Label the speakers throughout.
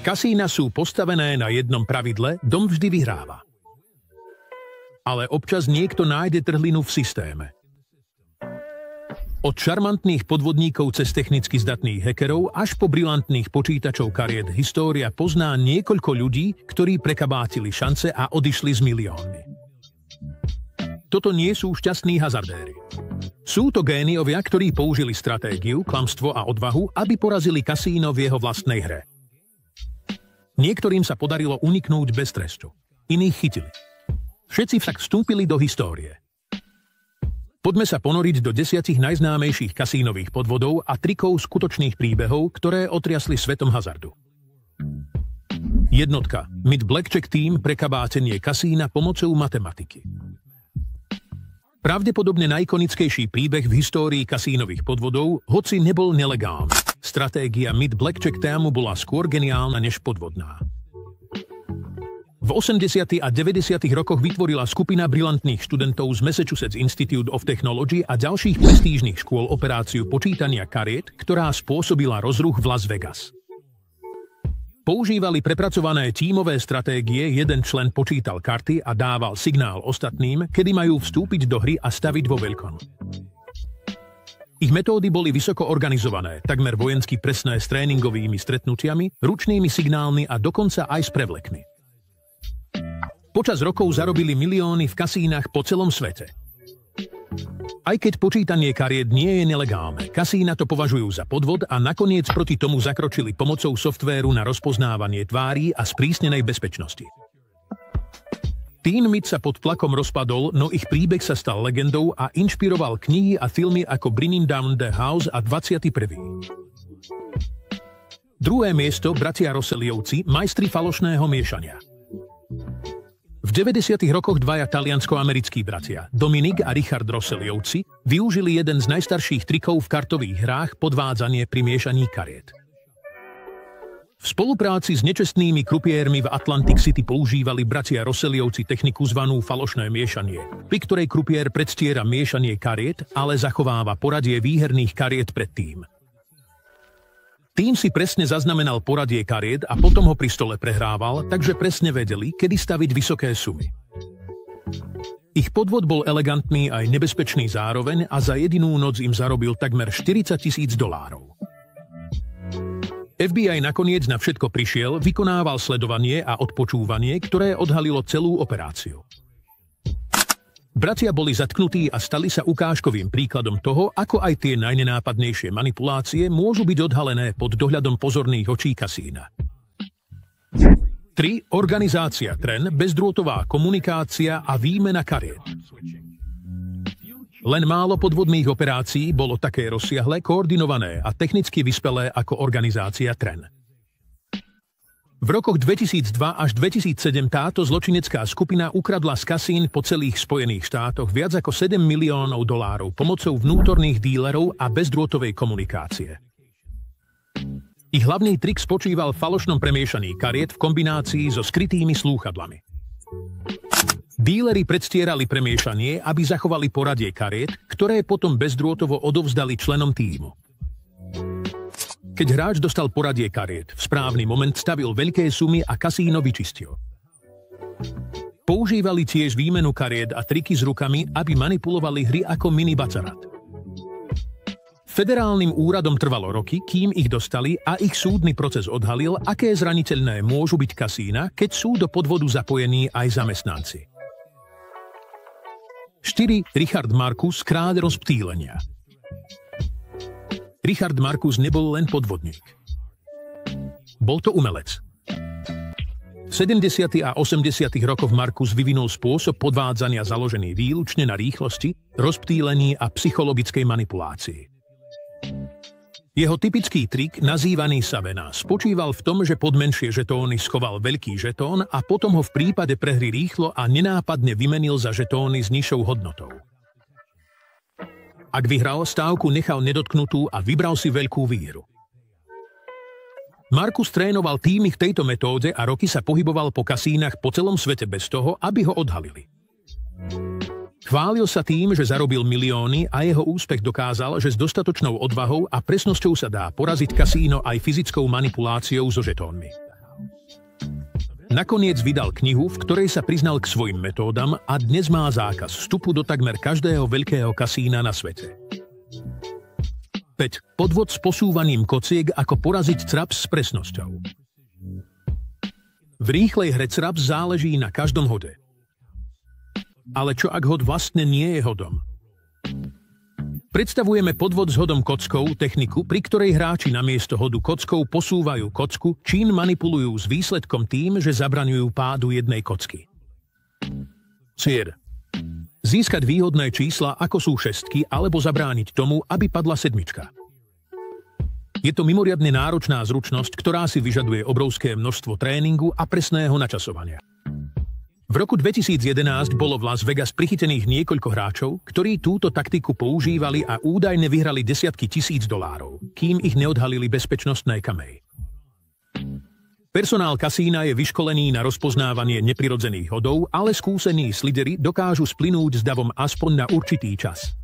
Speaker 1: Kasína sú postavené na jednom pravidle, dom vždy vyhráva. Ale občas niekto nájde trhlinu v systéme. Od šarmantných podvodníkov cez technicky zdatných hackerov až po brilantných počítačov kariet história pozná niekoľko ľudí, ktorí prekabátili šance a odišli s miliónmi. Toto nie sú šťastní hazardéri. Sú to géniovia, ktorí použili stratégiu, klamstvo a odvahu, aby porazili kasíno v jeho vlastnej hre. Niektorým sa podarilo uniknúť bez trestu. Iných chytili. Všetci však vstúpili do histórie. Poďme sa ponoriť do 10 najznámejších kasínových podvodov a trikov skutočných príbehov, ktoré otriasli svetom hazardu. Jednotka. Myth Blackjack Team pre kabátenie kasína pomocou matematiky. Pravdepodobne najikonickejší príbeh v histórii kasínových podvodov, hoci nebol nelegálny. Stratégia Myth Blackjack Teamu bola skôr geniálna než podvodná. V 80. a 90. rokoch vytvorila skupina brilantných študentov z Massachusetts Institute of Technology a ďalších prestížnych škôl operáciu počítania kariet, ktorá spôsobila rozruch v Las Vegas. Používali prepracované tímové stratégie, jeden člen počítal karty a dával signál ostatným, kedy majú vstúpiť do hry a staviť vo veľkom. Ich metódy boli vysoko organizované, takmer vojensky presné s tréningovými stretnutiami, ručnými signálmi a dokonca aj s prevlekmi. Počas rokov zarobili milióny v kasínach po celom svete. Aj keď počítanie kariet nie je nelegálne, kasína to považujú za podvod a nakoniec proti tomu zakročili pomocou softvéru na rozpoznávanie tvári a sprísnenej bezpečnosti. Teen Myth sa pod tlakom rozpadol, no ich príbeh sa stal legendou a inšpiroval knihy a filmy ako Bringing Down the House a 21. Druhé miesto, bratia Rossellíovci, majstri falošného miešania. V 90. rokoch dvaja taliansko-americkí bratia, Dominic a Richard Rossellíovci, využili jeden z najstarších trikov v kartových hrách, podvádzanie pri miešaní kariet. V spolupráci s nečestnými krupiérmi v Atlantic City používali bratia Rossellíovci techniku zvanú falošné miešanie, pri ktorej krupiér predstiera miešanie kariet, ale zachováva poradie výherných kariet predtým. Tým si presne zaznamenal poradie kariet a potom ho pri stole prehrával, takže presne vedeli, kedy staviť vysoké sumy. Ich podvod bol elegantný aj nebezpečný zároveň a za jedinú noc im zarobil takmer $40,000. FBI nakoniec na všetko prišiel, vykonával sledovanie a odpočúvanie, ktoré odhalilo celú operáciu. Bratia boli zatknutí a stali sa ukážkovým príkladom toho, ako aj tie najnenápadnejšie manipulácie môžu byť odhalené pod dohľadom pozorných očí kasína. 3. Organizácia TREN, bezdrôtová komunikácia a výmena kariet. Len málo podvodných operácií bolo také rozsiahle, koordinované a technicky vyspelé ako organizácia TREN. V rokoch 2002 až 2007 táto zločinecká skupina ukradla z kasín po celých Spojených štátoch viac ako $7 miliónov pomocou vnútorných dílerov a bezdrôtovej komunikácie. Ich hlavný trik spočíval v falošnom premiešaní kariet v kombinácii so skrytými slúchadlami. Díleri predstierali premiešanie, aby zachovali poradie kariet, ktoré potom bezdrôtovo odovzdali členom tímu. Keď hráč dostal poradie kariet, v správny moment stavil veľké sumy a kasíno vyčistil. Používali tiež výmenu kariet a triky s rukami, aby manipulovali hry ako mini bacarat. Federálnym úradom trvalo roky, kým ich dostali a ich súdny proces odhalil, aké zraniteľné môžu byť kasína, keď sú do podvodu zapojení aj zamestnanci. 4. Richard Marcus, kráľ rozptýlenia. Richard Marcus nebol len podvodník. Bol to umelec. V 70. a 80. rokoch Marcus vyvinul spôsob podvádzania založený výlučne na rýchlosti, rozptýlení a psychologickej manipulácii. Jeho typický trik, nazývaný Savena, spočíval v tom, že pod menšie žetóny schoval veľký žetón a potom ho v prípade prehry rýchlo a nenápadne vymenil za žetóny s nižšou hodnotou. Ak vyhral, stávku nechal nedotknutú a vybral si veľkú výhru. Marcus trénoval týmy v tejto metóde a roky sa pohyboval po kasínach po celom svete bez toho, aby ho odhalili. Chválil sa tým, že zarobil milióny a jeho úspech dokázal, že s dostatočnou odvahou a presnosťou sa dá poraziť kasíno aj fyzickou manipuláciou so žetónmi. Nakoniec vydal knihu, v ktorej sa priznal k svojim metódam a dnes má zákaz vstupu do takmer každého veľkého kasína na svete. 5. Podvod s posúvaním kociek, ako poraziť craps s presnosťou. V rýchlej hre craps záleží na každom hode. Ale čo ak hod vlastne nie je hodom? Predstavujeme podvod s hodom kockou techniku, pri ktorej hráči namiesto hodu kockou posúvajú kocku, čím manipulujú s výsledkom tým, že zabraňujú pádu jednej kocky. Cieľ. Získať výhodné čísla, ako sú šestky, alebo zabrániť tomu, aby padla sedmička. Je to mimoriadne náročná zručnosť, ktorá si vyžaduje obrovské množstvo tréningu a presného načasovania. V roku 2011 bolo v Las Vegas prichytených niekoľko hráčov, ktorí túto taktiku používali a údajne vyhrali desiatky tisíc dolárov, kým ich neodhalili bezpečnostné kamery. Personál kasína je vyškolený na rozpoznávanie neprirodzených hodov, ale skúsení slidery dokážu splynúť s davom aspoň na určitý čas.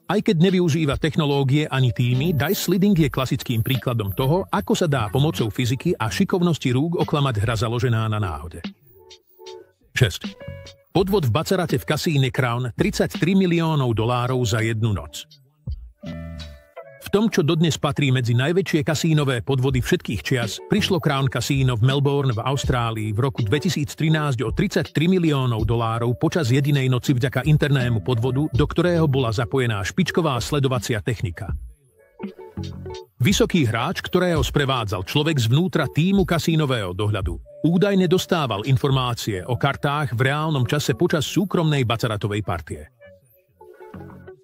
Speaker 1: Aj keď nevyužíva technológie ani týmy, dice sliding je klasickým príkladom toho, ako sa dá pomocou fyziky a šikovnosti rúk oklamať hra založená na náhode. 6. Podvod v bacarate v kasíne Crown, 33 miliónov dolárov za jednu noc. V tom, čo dodnes patrí medzi najväčšie kasínové podvody všetkých čias, prišlo Crown Casino v Melbourne v Austrálii v roku 2013 o 33 miliónov dolárov počas jedinej noci vďaka internému podvodu, do ktorého bola zapojená špičková sledovacia technika. Vysoký hráč, ktorého sprevádzal človek zvnútra tímu kasínového dohľadu, údajne dostával informácie o kartách v reálnom čase počas súkromnej bacaratovej partie.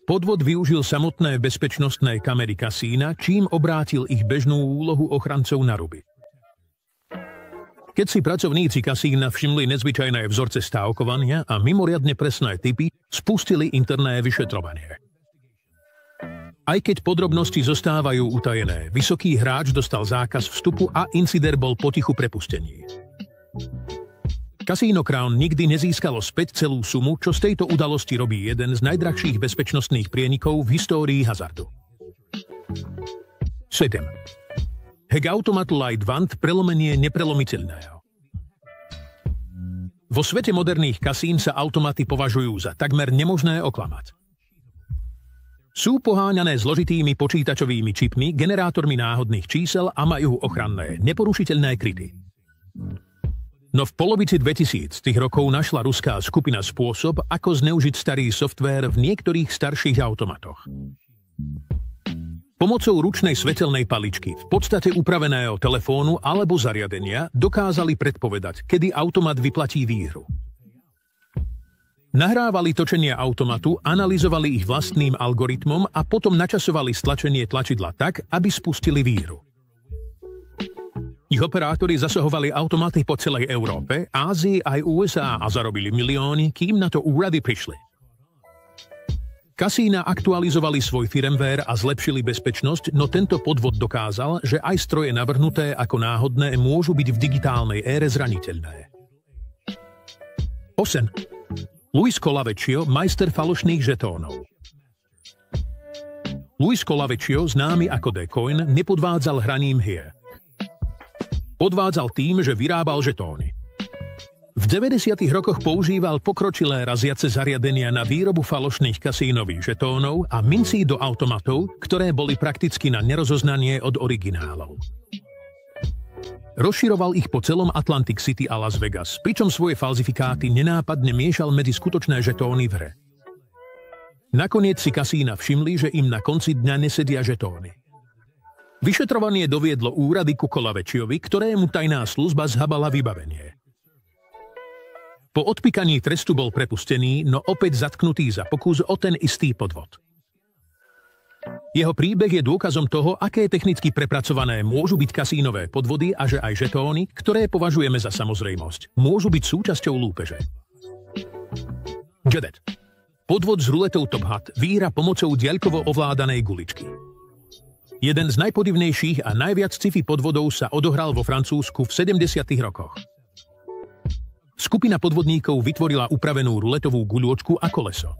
Speaker 1: Podvod využil samotné bezpečnostné kamery kasína, čím obrátil ich bežnú úlohu ochrancov na ruby. Keď si pracovníci kasína všimli nezvyčajné vzorce stávkovania a mimoriadne presné tipy, spustili interné vyšetrovanie. Aj keď podrobnosti zostávajú utajené, vysoký hráč dostal zákaz vstupu a incident bol potichu prepustený. Casino Crown nikdy nezískalo späť celú sumu, čo z tejto udalosti robí jeden z najdrahších bezpečnostných prienikov v histórii hazardu. 7. Hack automatu Light Wand, prelomenie neprelomiteľného. Vo svete moderných kasín sa automaty považujú za takmer nemožné oklamať. Sú poháňané zložitými počítačovými čipmi, generátormi náhodných čísel a majú ochranné, neporušiteľné kryty. No v polovici 2000 rokov našla ruská skupina spôsob, ako zneužiť starý softvér v niektorých starších automatoch. Pomocou ručnej svetelnej paličky, v podstate upraveného telefónu alebo zariadenia, dokázali predpovedať, kedy automat vyplatí výhru. Nahrávali točenie automatu, analyzovali ich vlastným algoritmom a potom načasovali stlačenie tlačidla tak, aby spustili výhru. Ich operátori zasahovali automaty po celej Európe, Ázii aj USA a zarobili milióny, kým na to úrady prišli. Kasína aktualizovali svoj firmware a zlepšili bezpečnosť, no tento podvod dokázal, že aj stroje navrhnuté ako náhodné môžu byť v digitálnej ére zraniteľné. 8. Luis Colavecchio, majster falošných žetónov. Luis Colavecchio, známy ako Decoin, nepodvádzal hraním hier. Podvádzal tým, že vyrábal žetóny. V 90. rokoch používal pokročilé raziace zariadenia na výrobu falošných kasínových žetónov a mincí do automatov, ktoré boli prakticky na nerozoznanie od originálov. Rozširoval ich po celom Atlantic City a Las Vegas, pričom svoje falzifikáty nenápadne miešal medzi skutočné žetóny v hre. Nakoniec si kasína všimli, že im na konci dňa nesedia žetóny. Vyšetrovanie doviedlo úrady ku Colavecchiovi, ktorému tajná služba zhabala vybavenie. Po odpíkaní trestu bol prepustený, no opäť zatknutý za pokus o ten istý podvod. Jeho príbeh je dôkazom toho, aké technicky prepracované môžu byť kasínové podvody a že aj žetóny, ktoré považujeme za samozrejmosť, môžu byť súčasťou lúpeže. Jedet. Podvod s ruletou Top Hat, výhra pomocou diaľkovo ovládanej guličky. Jeden z najpodivnejších a najviac sci-fi podvodov sa odohral vo Francúzsku v 70. rokoch. Skupina podvodníkov vytvorila upravenú ruletovú guľôčku a koleso.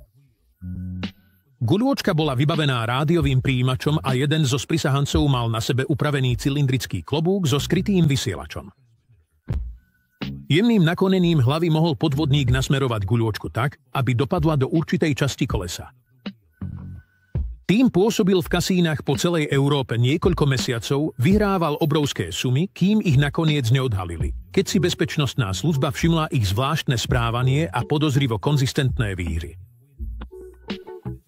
Speaker 1: Guľôčka bola vybavená rádiovým prijímačom a jeden zo sprisahancov mal na sebe upravený cylindrický klobúk so skrytým vysielačom. Jemným nakonením hlavy mohol podvodník nasmerovať guľôčku tak, aby dopadla do určitej časti kolesa. Tým pôsobil v kasínach po celej Európe niekoľko mesiacov, vyhrával obrovské sumy, kým ich nakoniec neodhalili, keď si bezpečnostná služba všimla ich zvláštne správanie a podozrivo konzistentné výhry.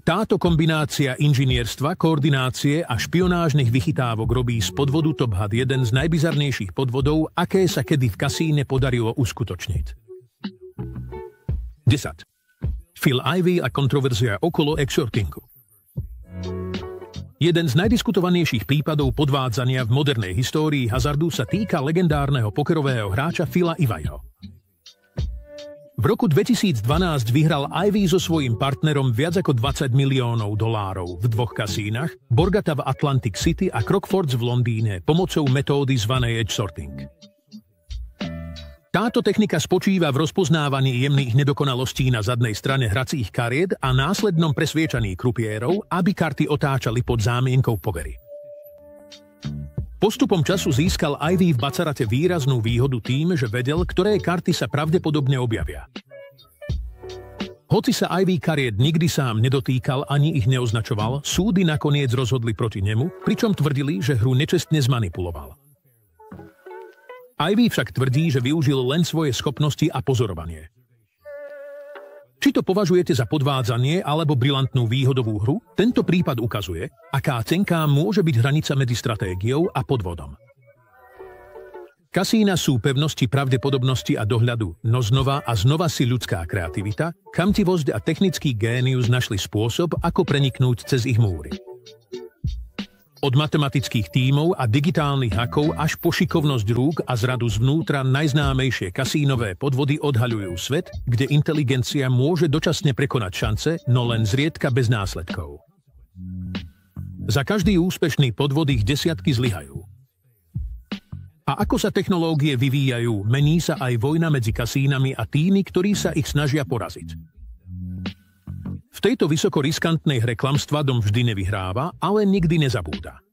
Speaker 1: Táto kombinácia inžinierstva, koordinácie a špionážnych vychytávok robí z podvodu Top Hat jeden z najbizarnejších podvodov, aké sa kedy v kasíne podarilo uskutočniť. 10. Phil Ivey a kontroverzia okolo extortingu. Jeden z najdiskutovanejších prípadov podvádzania v modernej histórii hazardu sa týka legendárneho pokerového hráča Phila Iveyho. V roku 2012 vyhral Ivey so svojím partnerom viac ako $20 miliónov v dvoch kasínach, Borgata v Atlantic City a Crockfords v Londýne, pomocou metódy zvanej edge sorting. Táto technika spočíva v rozpoznávaní jemných nedokonalostí na zadnej strane hracích kariet a následnom presviečaní krupierov, aby karty otáčali pod zámienkou pokery. Postupom času získal Ivey v bacarate výraznú výhodu tým, že vedel, ktoré karty sa pravdepodobne objavia. Hoci sa Ivey kariet nikdy sám nedotýkal ani ich neoznačoval, súdy nakoniec rozhodli proti nemu, pričom tvrdili, že hru nečestne zmanipuloval. Ivey však tvrdí, že využil len svoje schopnosti a pozorovanie. Či to považujete za podvádzanie alebo brilantnú výhodovú hru, tento prípad ukazuje, aká tenká môže byť hranica medzi stratégiou a podvodom. Kasína sú pevnosti pravdepodobnosti a dohľadu, no znova a znova si ľudská kreativita, chamtivosť a technický génius našli spôsob, ako preniknúť cez ich múry. Od matematických tímov a digitálnych hakov až po šikovnosť rúk a zradu zvnútra najznámejšie kasínové podvody odhaľujú svet, kde inteligencia môže dočasne prekonať šance, no len zriedka bez následkov. Za každý úspešný podvod ich desiatky zlyhajú. A ako sa technológie vyvíjajú, mení sa aj vojna medzi kasínami a tými, ktorí sa ich snažia poraziť. V tejto vysoko riskantnej hre klamstva dom vždy nevyhráva, ale nikdy nezabúda.